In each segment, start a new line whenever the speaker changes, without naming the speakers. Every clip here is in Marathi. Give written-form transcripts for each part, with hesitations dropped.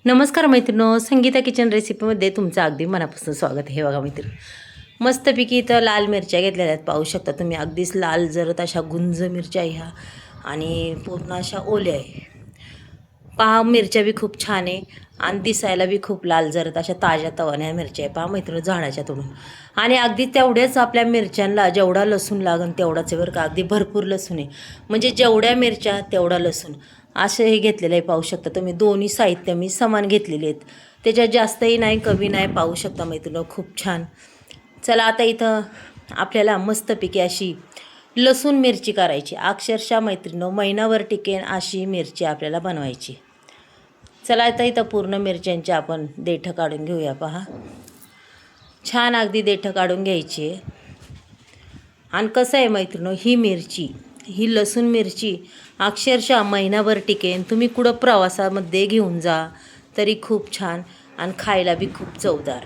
नमस्कार मैत्रिणो, संगीता किचन रेसिपीमध्ये तुमचं अगदी मनापासून स्वागत आहे. बघा मैत्रीण, मस्तपैकी इथं लाल मिरच्या घेतलेल्या आहेत. पाहू शकता तुम्ही, अगदीच लाल जरत अशा गुंज मिरच्या ह्या आणि पूर्ण अशा ओल्या आहे. पहा, मिरच्या बी खूप छान आहे आणि दिसायला बी खूप लाल जरत अशा ताज्या तवान्या मिरच्या आहे. पहा मैत्रिणी, झाडाच्या तोडून. आणि अगदी तेवढ्याच आपल्या मिरच्यांना जेवढा लसूण लागन तेवढाच आहे बरं का. अगदी भरपूर लसूण आहे, म्हणजे जेवढ्या मिरच्या तेवढा लसूण असं हे घेतलेलं आहे. पाहू शकता तुम्ही, दोन्ही साहित्य मी समान घेतलेले आहेत. त्याच्यात जास्तही नाही कमी नाही. पाहू शकता मैत्रिणी, खूप छान. चला आता इथं आपल्याला मस्तपैकी अशी लसूण मिरची करायची. अक्षरशः मैत्रिणी, महिनाभर टिकेन अशी मिरची आपल्याला बनवायची. चला आता इथं पूर्ण मिरच्यांचे आपण देठं काढून घेऊया. पहा, छान अगदी देठं काढून घ्यायची. आणि कसं आहे मैत्रिणी, ही मिरची, ही लसूण मिरची अक्षरशः महिनाभर टिकेन. तुम्ही कुठं प्रवासामध्ये घेऊन जा तरी खूप छान आणि खायला बी खूप चवदार.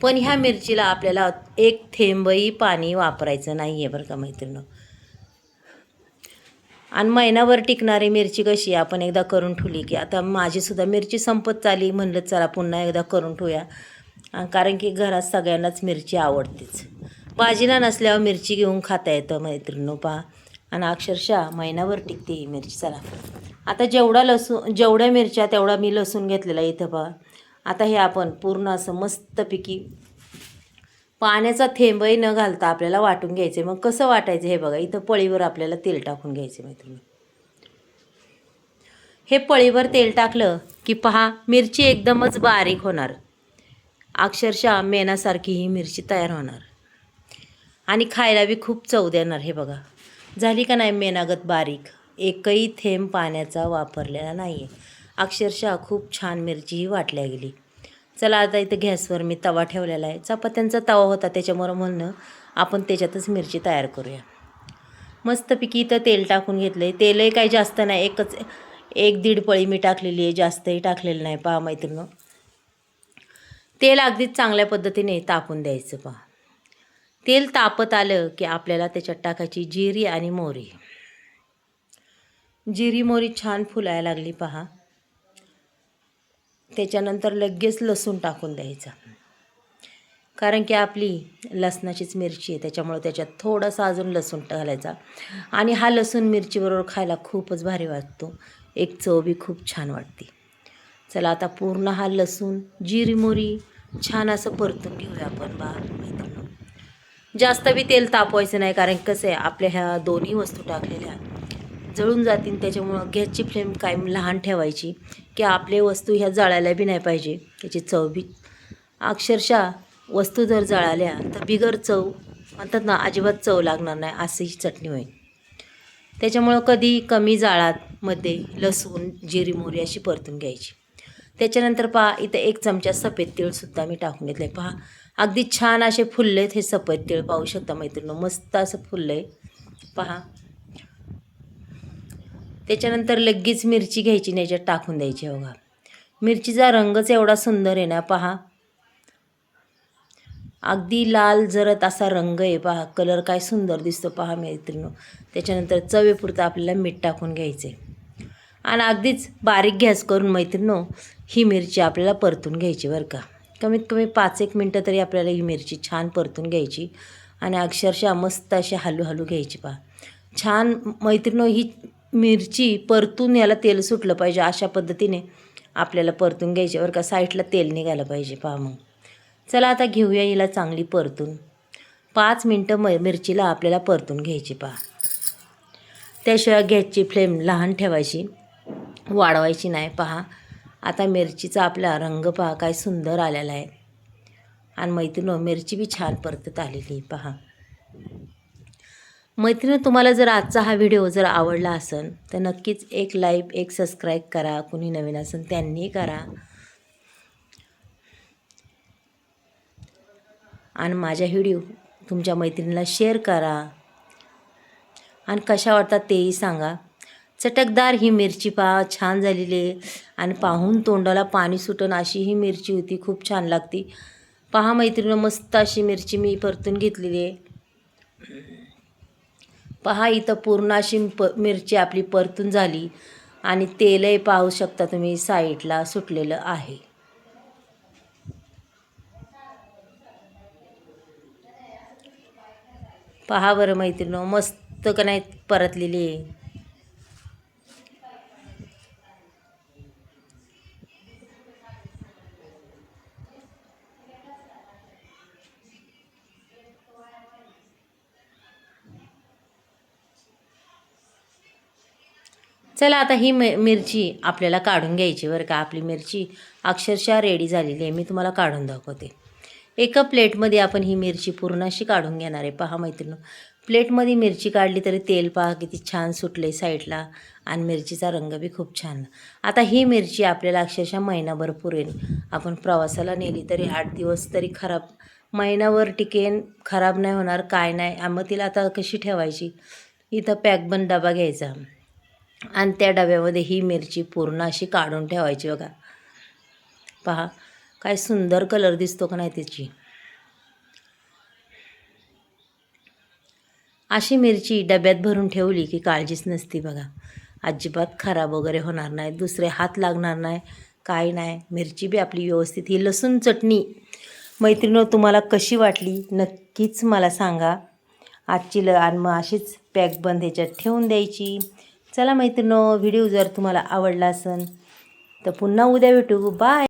पण ह्या मिरचीला आपल्याला एक थेंबही पाणी वापरायचं नाही आहे बरं का मैत्रिणी. आणि महिनाभर टिकणारी मिरची कशी आपण एकदा करून ठेवली की, आता माझीसुद्धा मिरची संपत चाली, म्हणलं चला पुन्हा एकदा करून ठेवूया. कारण की घरात सगळ्यांनाच मिरची आवडतेच. भाजीला नसल्यावर मिरची घेऊन खाता येतं मैत्रिणी. पहा, आणि अक्षरशः महिनाभर टिकते ही मिरची. चला आता जेवढ्या मिरच्या तेवढा मी लसूण घेतलेला इथं. पहा, आता हे आपण पूर्ण असं मस्तपैकी पाण्याचा थेंबही न घालता आपल्याला वाटून घ्यायचे. मग कसं वाटायचं हे बघा, इथं पळीवर आपल्याला तेल टाकून घ्यायचे मैत्रिणी. हे पळीवर तेल टाकलं की पहा, मिरची एकदमच बारीक होणार. अक्षरशः मेणासारखी ही मिरची तयार होणार आणि खायला बी खूप चव देणार. हे बघा, झाली का नाही मेणागत बारीक. एकही थेंब पाण्याचा वापरलेला नाही आहे. अक्षरशः खूप छान मिरची ही वाटल्या गेली. चला आता इथं गॅसवर मी तवा ठेवलेला आहे. चपात्यांचा तवा होता त्याच्यामुळं म्हणणं आपण त्याच्यातच मिरची तयार करूया. मस्तपैकी इथं तेल टाकून घेतलं आहे. तेलही काही जास्त नाही, 1-1.5 पळी मी टाकलेली आहे, जास्तही टाकलेलं नाही. पहा मैत्रिणी, तेल अगदीच चांगल्या पद्धतीने तापून द्यायचं. पहा, तेल तापत आलं की आपल्याला त्याच्यात टाकायची जिरी आणि मोहरी. जिरी मोहरी छान फुलायला लागली पहा, त्याच्यानंतर लगेच लसूण टाकून द्यायचा. कारण की आपली लसणाचीच मिरची आहे त्याच्यामुळे त्याच्यात थोडासा अजून लसूण घालायचा. आणि हा लसूण मिरचीबरोबर खायला खूपच भारी वाटतो, एक चव बी खूप छान वाटते. चला आता पूर्ण हा लसूण जिरी मोहरी छान असं परतून घेऊया आपण. मैत्रिणी, जास्त बी तेल तापवायचं नाही, कारण कसं आहे आपल्या ह्या दोन्ही वस्तू टाकलेल्या जळून जातील. त्याच्यामुळं गॅसची फ्लेम कायम लहान ठेवायची की आपले वस्तू ह्या जळायला बी नाही पाहिजे. त्याची चव बी, अक्षरशः वस्तू जर जळाल्या तर बिगर चव म्हणतात ना, अजिबात चव लागणार नाही अशी चटणी होईल. त्याच्यामुळं कधी कमी जाळात मध्ये लसूण जिरी मोहरी अशी परतून घ्यायची. त्याच्यानंतर पहा, इथं 1 चमचा सफेद तीळसुद्धा मी टाकून घेतलं आहे. पहा, अगदी छान असे फुललेत हे सफेद तीळ. पाहू शकता मैत्रिणी, मस्त असं फुललं आहे. पहा, त्याच्यानंतर लगेच मिरची घ्यायची आणि याच्यात टाकून द्यायची. बघा, मिरचीचा रंगच एवढा सुंदर आहे ना. पहा, अगदी लाल जरत असा रंग आहे. पहा, कलर काय सुंदर दिसतो. पहा मैत्रिणी, त्याच्यानंतर चवीपुरतं आपल्याला मीठ टाकून घ्यायचे आणि अगदीच बारीक गॅस करून मैत्रिणी ही मिरची आपल्याला परतून घ्यायची बरं का. कमीत कमी 5-1 मिनटं तरी आपल्याला ही मिरची छान परतून घ्यायची आणि अक्षरशः मस्त अशी हलू घ्यायची. पहा, छान मैत्रिणी, ही मिरची परतून याला तेल सुटलं पाहिजे अशा पद्धतीने आपल्याला परतून घ्यायची बरं का. साईडला तेल निघालं पाहिजे. पहा, मग चला आता घेऊया हिला चांगली परतून. 5 मिनटं मिरचीला आपल्याला परतून घ्यायची. पहा, त्याशिवाय गॅसची फ्लेम लहान ठेवायची, वाढवायची नाही. पहा, आता मिरचीचा आपला रंग पहा काय सुंदर आलेला आहे आणि मैत्रिणी मिरची बी छान परतत आलेली. पहा मैत्रिणी, तुम्हाला जर आजचा हा व्हिडिओ जर आवडला असेल तर नक्कीच एक लाईक, एक सबस्क्राईब करा. कुणी नवीन असेल त्यांनी करा आणि माझ्या व्हिडिओ तुमच्या मैत्रिणीला शेअर करा आणि कशा वाटतात तेही सांगा. चटकदार ही मिरची पहा छान झालेली आहे आणि पाहून तोंडाला पाणी सुटन अशी ही मिरची होती. खूप छान लागती. पहा मैत्रिणी, मस्त अशी मिरची मी परतून घेतलेली आहे. पहा, इथं पूर्ण अशी मिरची आपली परतून झाली आणि तेलही पाहू शकता तुम्ही साईडला सुटलेलं आहे. पहा बरं मैत्रिणींनो, मस्त का नाही परतलेली आहे. चला आता ही मिरची आपल्याला काढून घ्यायची बरं का. आपली मिरची अक्षरशः रेडी झालेली आहे. मी तुम्हाला काढून दाखवते. एका प्लेटमध्ये आपण ही मिरची पूर्ण अशी काढून घेणार आहे. पहा मैत्रिणी, प्लेटमध्ये मिरची काढली तरी तेल पहा किती छान सुटले साईडला आणि मिरचीचा रंग बी खूप छान. आता ही मिरची आपल्याला अक्षरशः महिनाभर पुरेल. आपण प्रवासाला नेली तरी 8 दिवस तरी खराब, महिनाभर टिकेन, खराब नाही होणार, काय नाही. मग तिला आता कशी ठेवायची, इथं पॅकबंद डबा घ्यायचा आणि त्या डब्यामध्ये ही मिरची पूर्ण अशी काढून ठेवायची. बघा पहा काय सुंदर कलर दिसतो का नाही त्याची. अशी मिरची डब्यात भरून ठेवली की काळजीच नसती बघा. अजिबात खराब वगैरे होणार नाही, दुसरे हात लागणार नाही, काही नाही. मिरची बी आपली व्यवस्थित. ही लसूण चटणी मैत्रिणींनो तुम्हाला कशी वाटली नक्कीच मला सांगा. आजची आणि मग अशीच पॅकबंद ह्याच्यात ठेवून द्यायची. चला मैत्रिणींनो, व्हिडिओ जर तुम्हाला आवडला असेल तर पुन्हा उद्या भेटू. बाय.